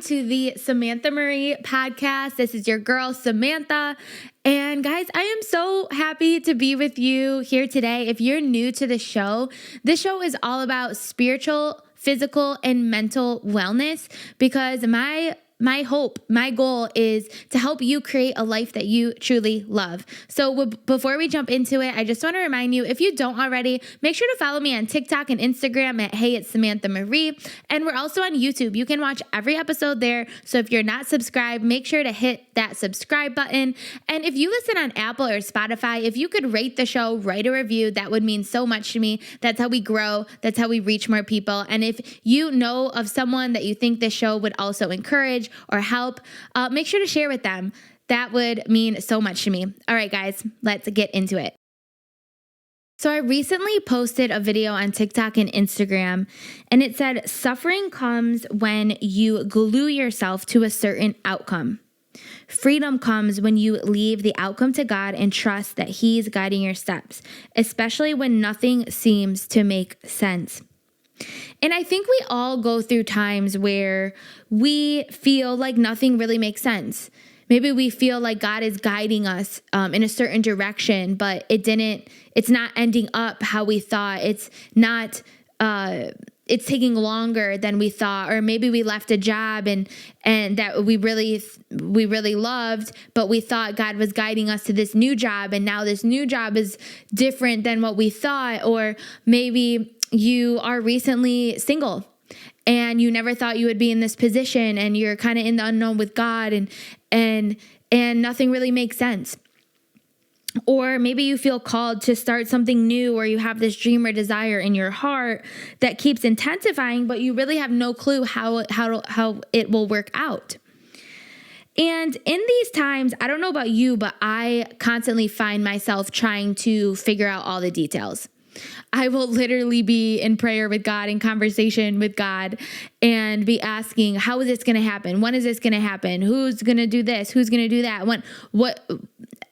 to the Samantha Marie podcast. This is your girl, Samantha. And guys, I am so happy to be with you here today. If you're new to the show, this show is all about spiritual, physical, and mental wellness because my hope, my goal is to help you create a life that you truly love. So before we jump into it, I just want to remind you, if you don't already, make sure to follow me on TikTok and Instagram at Hey, it's Samantha Marie. And we're also on YouTube. You can watch every episode there. So if you're not subscribed, make sure to hit that subscribe button. And if you listen on Apple or Spotify, if you could rate the show, write a review, that would mean so much to me. That's how we grow. That's how we reach more people. And if you know of someone that you think the show would also encourage or help, make sure to share with them. That would mean so much to me. All right, guys, let's get into it. So I recently posted a video on TikTok and Instagram, and it said, suffering comes when you glue yourself to a certain outcome. Freedom comes when you leave the outcome to God and trust that He's guiding your steps, especially when nothing seems to make sense. And I think we all go through times where we feel like nothing really makes sense. Maybe we feel like God is guiding us in a certain direction, but it's not ending up how we thought. It's taking longer than we thought, or maybe we left a job and that we really loved, but we thought God was guiding us to this new job, and now this new job is different than what we thought. Or maybe you are recently single and you never thought you would be in this position, and you're kind of in the unknown with God, and nothing really makes sense. Or maybe you feel called to start something new, or you have this dream or desire in your heart that keeps intensifying, but you really have no clue how it will work out. And in these times, I don't know about you, but I constantly find myself trying to figure out all the details. I will literally be in prayer with God, in conversation with God, and be asking, how is this going to happen? When is this going to happen? Who's going to do this? Who's going to do that?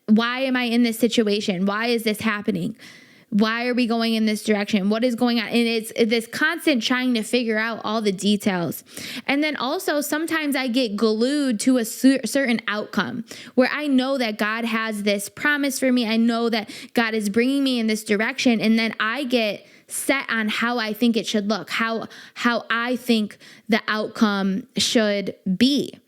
Why am I in this situation? Why is this happening? Why are we going in this direction? What is going on? And it's this constant trying to figure out all the details. And then also sometimes I get glued to a certain outcome where I know that God has this promise for me. I know that God is bringing me in this direction. And then I get set on how I think it should look, how I think the outcome should be,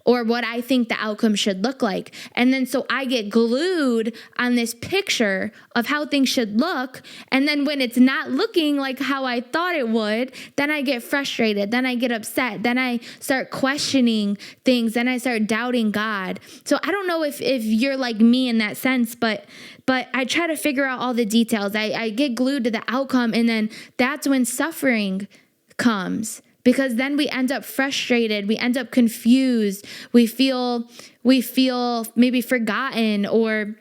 or what I think the outcome should look like. And then so I get glued on this picture of how things should look. And then when it's not looking like how I thought it would, then I get frustrated. Then I get upset. Then I start questioning things. Then I start doubting God. So I don't know if you're like me in that sense, but I try to figure out all the details. I get glued to the outcome. And then that's when suffering comes. Because then we end up frustrated, we end up confused, we feel maybe forgotten, or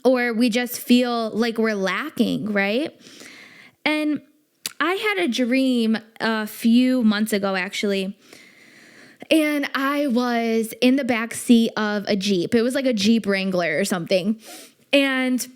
we just feel like we're lacking, right? And I had a dream a few months ago, actually, and I was in the back seat of a Jeep. It was like a Jeep Wrangler or something, and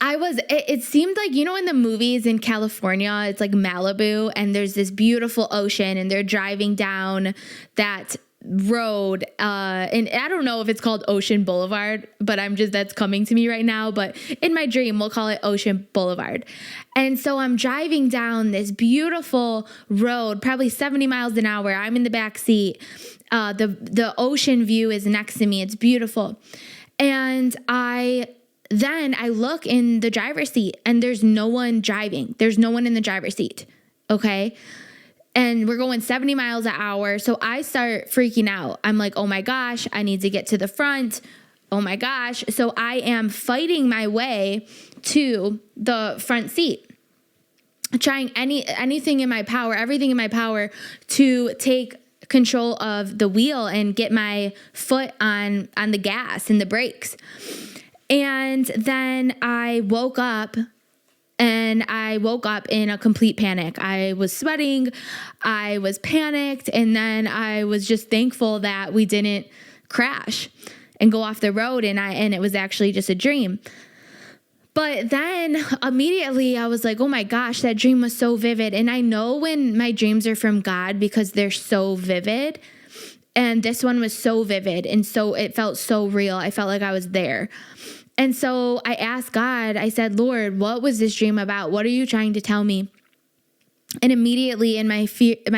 it seemed like, in the movies in California, it's like Malibu, and there's this beautiful ocean, and they're driving down that road. And I don't know if it's called Ocean Boulevard, but that's coming to me right now. But in my dream, we'll call it Ocean Boulevard. And so I'm driving down this beautiful road, probably 70 miles an hour. I'm in the back seat. The ocean view is next to me. It's beautiful. And Then I look in the driver's seat, and there's no one driving. There's no one in the driver's seat. Okay. And we're going 70 miles an hour. So I start freaking out. I'm like, oh my gosh, I need to get to the front. Oh my gosh. So I am fighting my way to the front seat, trying anything in my power, everything in my power to take control of the wheel and get my foot on the gas and the brakes. And then I woke up in a complete panic. I was sweating, I was panicked, and then I was just thankful that we didn't crash and go off the road, and it was actually just a dream. But then immediately I was like, oh my gosh, that dream was so vivid. And I know when my dreams are from God because they're so vivid. And this one was so vivid. And so it felt so real. I felt like I was there. And so I asked God, I said, Lord, what was this dream about? What are you trying to tell me? And immediately in my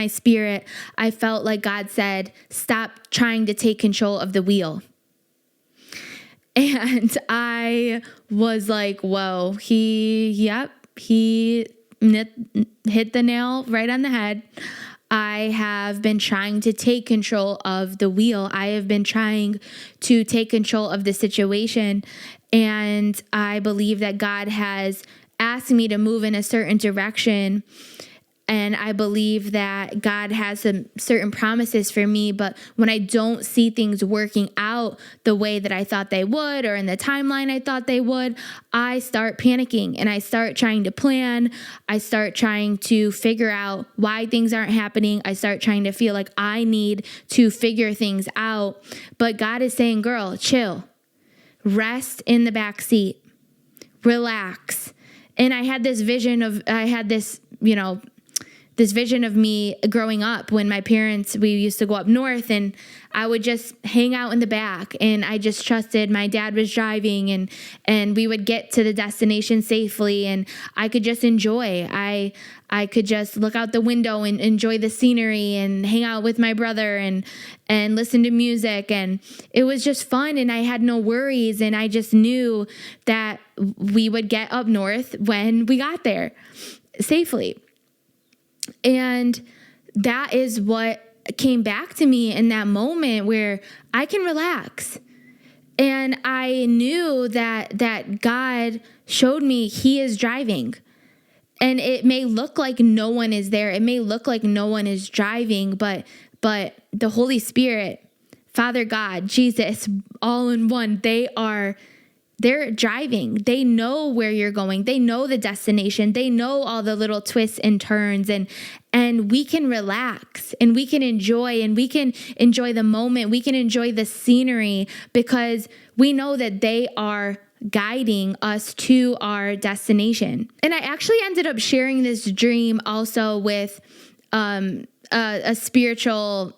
spirit, I felt like God said, stop trying to take control of the wheel. And I was like, whoa, he hit the nail right on the head. I have been trying to take control of the wheel. I have been trying to take control of the situation. And I believe that God has asked me to move in a certain direction. And I believe that God has some certain promises for me, but when I don't see things working out the way that I thought they would, or in the timeline I thought they would, I start panicking and I start trying to plan. I start trying to figure out why things aren't happening. I start trying to feel like I need to figure things out. But God is saying, girl, chill, rest in the back seat, relax. And I had this vision of, this vision of me growing up when my parents, we used to go up north and I would just hang out in the back and I just trusted my dad was driving and we would get to the destination safely and I could just enjoy. I could just look out the window and enjoy the scenery and hang out with my brother and listen to music. And it was just fun and I had no worries. And I just knew that we would get up north when we got there safely. And that is what came back to me in that moment where I can relax. And I knew that God showed me He is driving. And it may look like no one is there. It may look like no one is driving, but the Holy Spirit, Father God, Jesus, all in one, they're driving. They know where you're going. They know the destination. They know all the little twists and turns and we can relax and we can enjoy the moment. We can enjoy the scenery because we know that they are guiding us to our destination. And I actually ended up sharing this dream also with a spiritual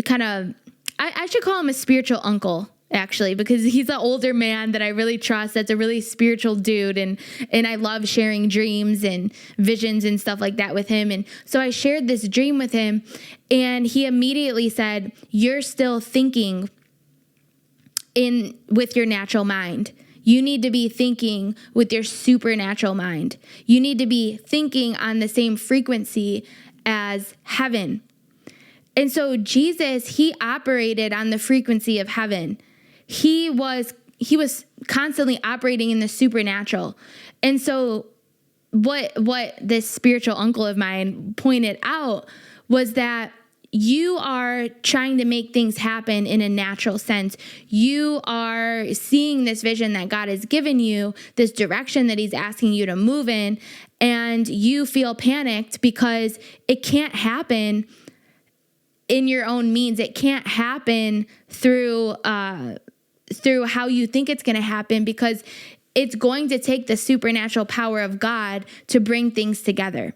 kind of, I should call him a spiritual uncle. Actually, because he's an older man that I really trust. That's a really spiritual dude. And I love sharing dreams and visions and stuff like that with him. And so I shared this dream with him and he immediately said, you're still thinking with your natural mind. You need to be thinking with your supernatural mind. You need to be thinking on the same frequency as heaven. And so Jesus, he operated on the frequency of heaven. He was constantly operating in the supernatural. And so what this spiritual uncle of mine pointed out was that you are trying to make things happen in a natural sense. You are seeing this vision that God has given you, this direction that He's asking you to move in, and you feel panicked because it can't happen in your own means. It can't happen through how you think it's going to happen because it's going to take the supernatural power of God to bring things together.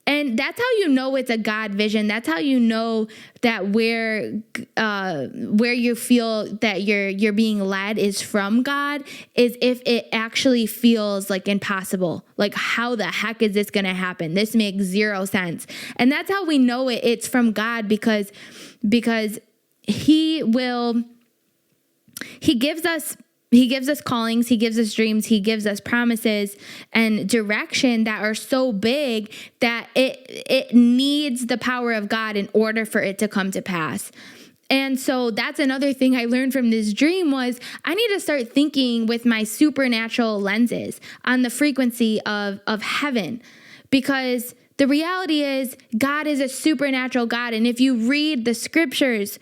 And that's how you know it's a God vision. That's how you know that where you feel that you're being led is from God is if it actually feels like impossible. Like, how the heck is this going to happen? This makes zero sense. And that's how we know it's from God because He gives us callings, He gives us dreams, He gives us promises and direction that are so big that it needs the power of God in order for it to come to pass. And so that's another thing I learned from this dream was I need to start thinking with my supernatural lenses on the frequency of heaven, because the reality is God is a supernatural God. And if you read the scriptures,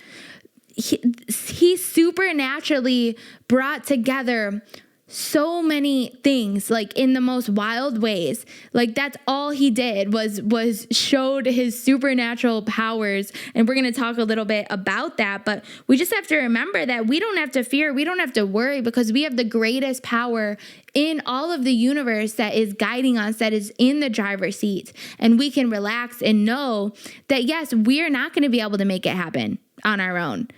he supernaturally brought together so many things, like in the most wild ways. Like that's all he did was showed his supernatural powers. And we're going to talk a little bit about that, but we just have to remember that we don't have to fear. We don't have to worry, because we have the greatest power in all of the universe that is guiding us, that is in the driver's seat. And we can relax and know that, yes, we're not going to be able to make it happen on our own.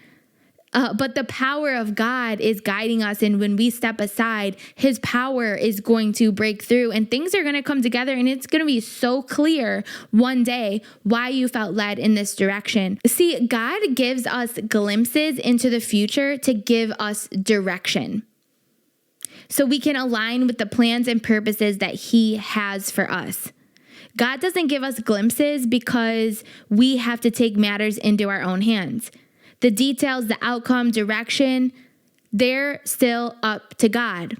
But the power of God is guiding us. And when we step aside, his power is going to break through and things are going to come together. And it's going to be so clear one day why you felt led in this direction. See, God gives us glimpses into the future to give us direction, so we can align with the plans and purposes that he has for us. God doesn't give us glimpses because we have to take matters into our own hands. The details, the outcome, direction, they're still up to God.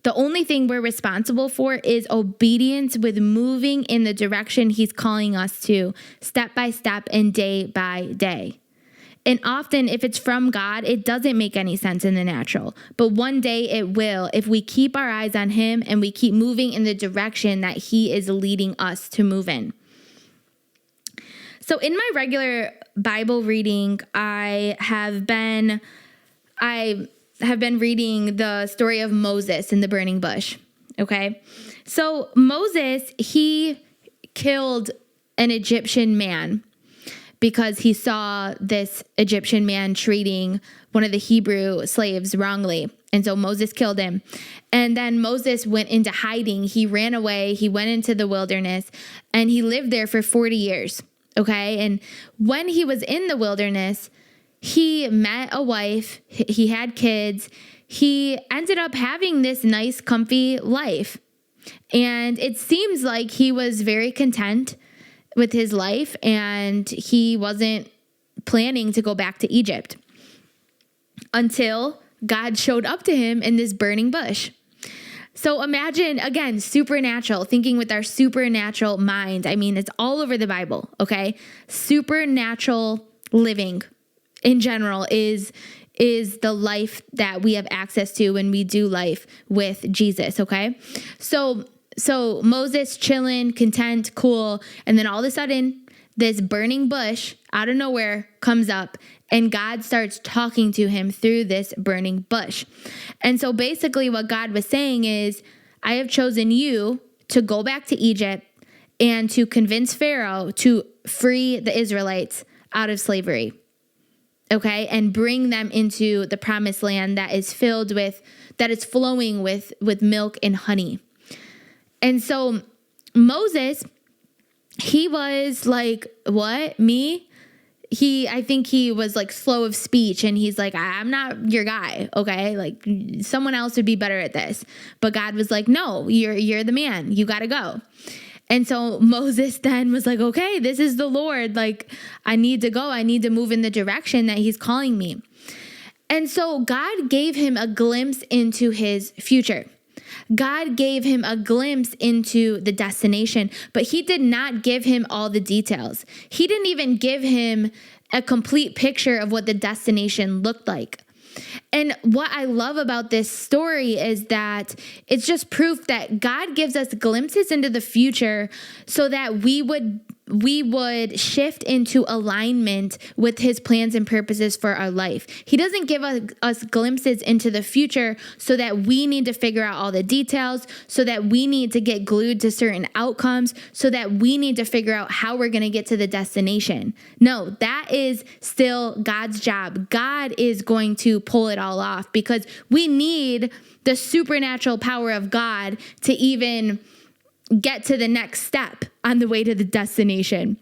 The only thing we're responsible for is obedience with moving in the direction he's calling us to, step by step and day by day. And often, if it's from God, it doesn't make any sense in the natural. But one day it will, if we keep our eyes on him and we keep moving in the direction that he is leading us to move in. So in my regular Bible reading, I have been reading the story of Moses in the burning bush. Okay. So Moses, he killed an Egyptian man because he saw this Egyptian man treating one of the Hebrew slaves wrongly. And so Moses killed him. And then Moses went into hiding. He ran away. He went into the wilderness and he lived there for 40 years. Okay. And when he was in the wilderness, he met a wife. He had kids. He ended up having this nice, comfy life. And it seems like he was very content with his life and he wasn't planning to go back to Egypt until God showed up to him in this burning bush. So imagine, again, supernatural, thinking with our supernatural mind. I mean, it's all over the Bible, okay? Supernatural living in general is the life that we have access to when we do life with Jesus, okay? So Moses chilling, content, cool, and then all of a sudden, this burning bush out of nowhere comes up and God starts talking to him through this burning bush. And so basically what God was saying is, I have chosen you to go back to Egypt and to convince Pharaoh to free the Israelites out of slavery. Okay, and bring them into the promised land that is flowing with milk and honey. And so Moses, he was like, what, me? I think he was like slow of speech and he's like, I'm not your guy. Okay. Like someone else would be better at this. But God was like, no, you're the man. You got to go. And so Moses then was like, okay, this is the Lord. Like I need to go. I need to move in the direction that he's calling me. And so God gave him a glimpse into his future. God gave him a glimpse into the destination, but he did not give him all the details. He didn't even give him a complete picture of what the destination looked like. And what I love about this story is that it's just proof that God gives us glimpses into the future so that we would shift into alignment with his plans and purposes for our life. He doesn't give us glimpses into the future so that we need to figure out all the details, so that we need to get glued to certain outcomes, so that we need to figure out how we're going to get to the destination. No, that is still God's job. God is going to pull it all off because we need the supernatural power of God to even get to the next step on the way to the destination.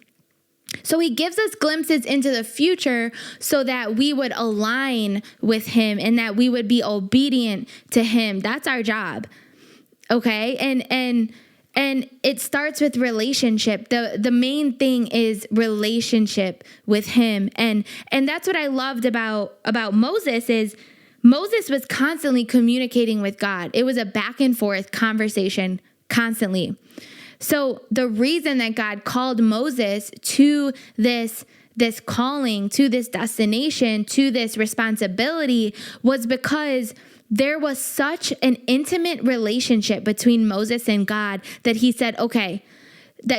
So he gives us glimpses into the future so that we would align with him and that we would be obedient to him. That's our job. Okay. And it starts with relationship. The main thing is relationship with him. And that's what I loved about Moses is Moses was constantly communicating with God. It was a back and forth conversation constantly. So the reason that God called Moses to this calling, to this destination, to this responsibility was because there was such an intimate relationship between Moses and God that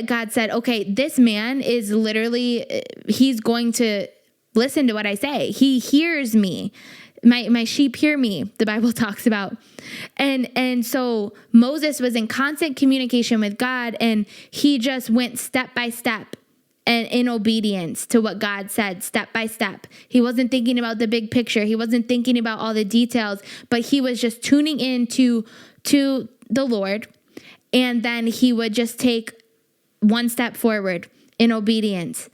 God said, okay, this man is literally, he's going to listen to what I say. He hears me. My sheep hear me, the Bible talks about. And so Moses was in constant communication with God, and he just went step by step and in obedience to what God said, step by step. He wasn't thinking about the big picture. He wasn't thinking about all the details, but he was just tuning in to the Lord. And then he would just take one step forward in obedience.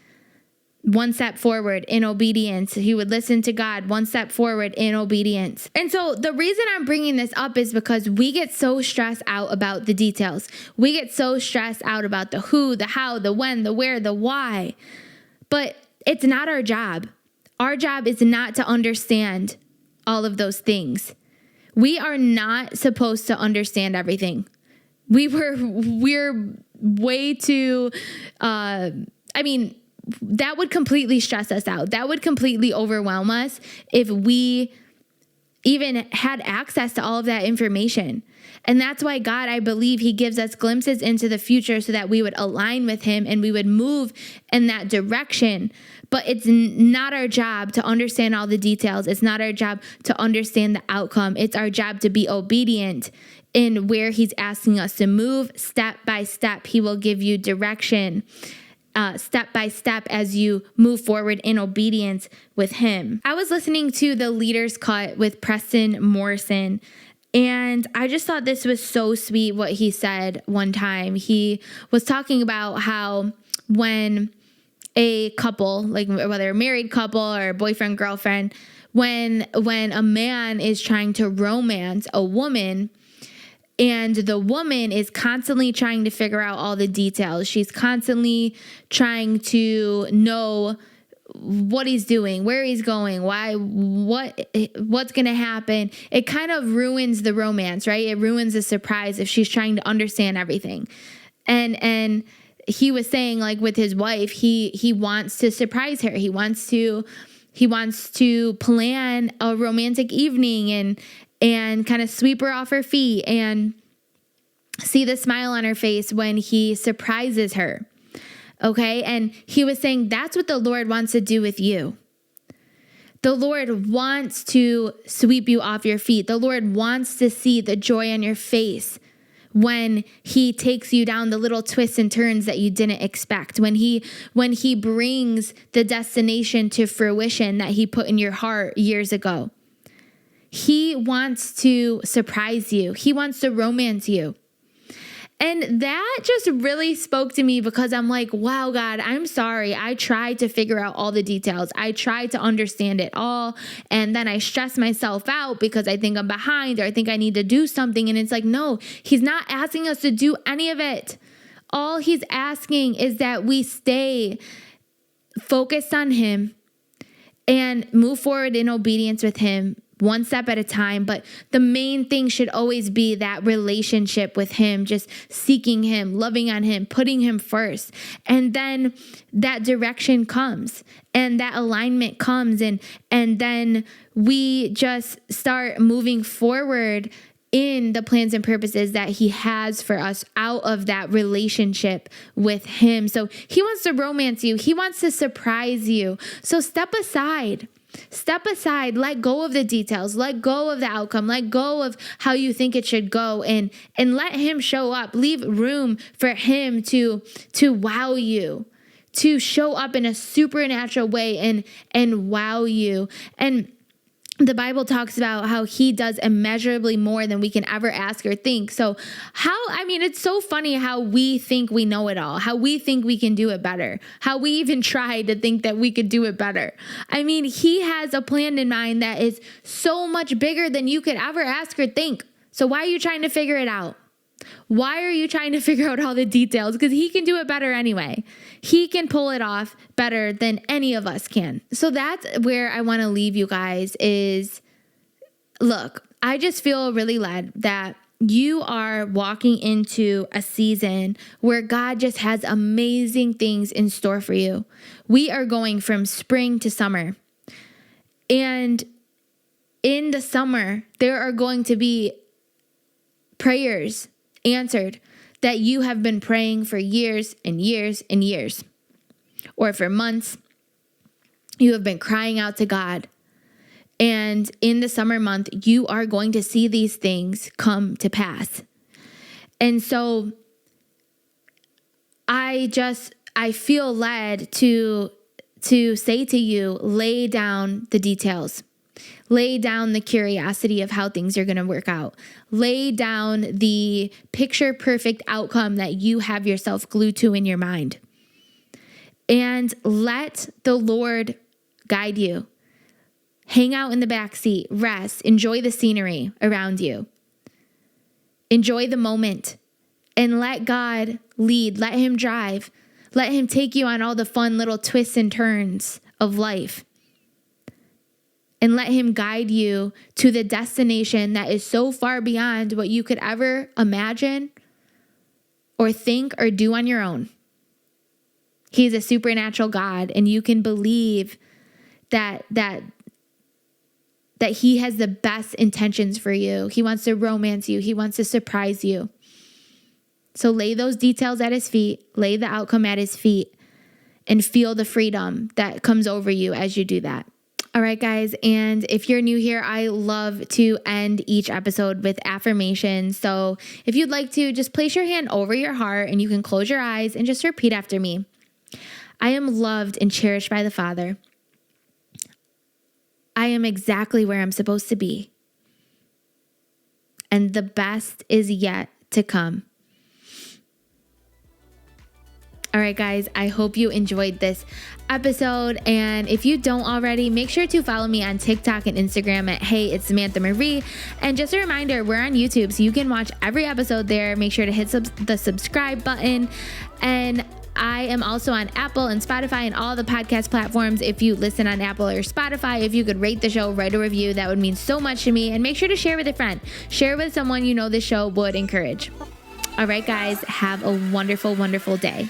One step forward in obedience. He would listen to God, one step forward in obedience. And so the reason I'm bringing this up is because we get so stressed out about the details. We get so stressed out about the who, the how, the when, the where, the why. But it's not our job. Our job is not to understand all of those things. We are not supposed to understand everything. We're way too, that would completely stress us out. That would completely overwhelm us if we even had access to all of that information. And that's why God, I believe, he gives us glimpses into the future so that we would align with him and we would move in that direction. But it's not our job to understand all the details. It's not our job to understand the outcome. It's our job to be obedient in where he's asking us to move step by step. He will give you direction. Step by step as you move forward in obedience with him. I was listening to the Leader's Cut with Preston Morrison, and I just thought this was so sweet what he said one time. He was talking about how when a couple, like whether a married couple or boyfriend, girlfriend, when a man is trying to romance a woman, and the woman is constantly trying to figure out all the details. She's constantly trying to know what he's doing, where he's going, what's going to happen. It kind of ruins the romance, right? It ruins the surprise if she's trying to understand everything. And he was saying, like, with his wife, he wants to surprise her. He wants to plan a romantic evening and kind of sweep her off her feet and see the smile on her face when he surprises her. Okay. And he was saying that's what the Lord wants to do with you. The Lord wants to sweep you off your feet. The Lord wants to see the joy on your face when he takes you down the little twists and turns that you didn't expect, when he brings the destination to fruition that he put in your heart years ago. He wants to surprise you. He wants to romance you. And that just really spoke to me because I'm like, wow, God, I'm sorry. I tried to figure out all the details. I tried to understand it all. And then I stress myself out because I think I'm behind or I think I need to do something. And it's like, no, he's not asking us to do any of it. All he's asking is that we stay focused on him and move forward in obedience with him, one step at a time. But the main thing should always be that relationship with him, just seeking him, loving on him, putting him first. And then that direction comes and that alignment comes. And then we just start moving forward in the plans and purposes that he has for us out of that relationship with him. So he wants to romance you. He wants to surprise you. So step aside, let go of the details, let go of the outcome, let go of how you think it should go, and let him show up. Leave room for him to wow you, to show up in a supernatural way and wow you. And the Bible talks about how he does immeasurably more than we can ever ask or think. So it's so funny how we think we know it all, how we think we can do it better, how we even try to think that we could do it better. He has a plan in mind that is so much bigger than you could ever ask or think. So why are you trying to figure it out? Why are you trying to figure out all the details? Because he can do it better anyway. He can pull it off better than any of us can. So that's where I want to leave you guys is, look, I just feel really led that you are walking into a season where God just has amazing things in store for you. We are going from spring to summer. And in the summer, there are going to be prayers answered that you have been praying for years and years and years, or for months. You have been crying out to God. And in the summer month, you are going to see these things come to pass. And so I feel led to say to you, lay down the details. Lay down the curiosity of how things are going to work out. Lay down the picture perfect outcome that you have yourself glued to in your mind. And let the Lord guide you. Hang out in the back seat, rest, enjoy the scenery around you. Enjoy the moment and let God lead. Let him drive. Let him take you on all the fun little twists and turns of life. And let him guide you to the destination that is so far beyond what you could ever imagine or think or do on your own. He's a supernatural God, and you can believe that he has the best intentions for you. He wants to romance you. He wants to surprise you. So lay those details at his feet, lay the outcome at his feet, and feel the freedom that comes over you as you do that. All right, guys. And if you're new here, I love to end each episode with affirmations. So if you'd like to, just place your hand over your heart and you can close your eyes and just repeat after me. I am loved and cherished by the Father. I am exactly where I'm supposed to be. And the best is yet to come. All right, guys, I hope you enjoyed this episode. And if you don't already, make sure to follow me on TikTok and Instagram at Hey, it's Samantha Marie. And just a reminder, we're on YouTube, so you can watch every episode there. Make sure to hit the subscribe button. And I am also on Apple and Spotify and all the podcast platforms. If you listen on Apple or Spotify, if you could rate the show, write a review, that would mean so much to me. And make sure to share with a friend. Share with someone you know the show would encourage. All right, guys, have a wonderful, wonderful day.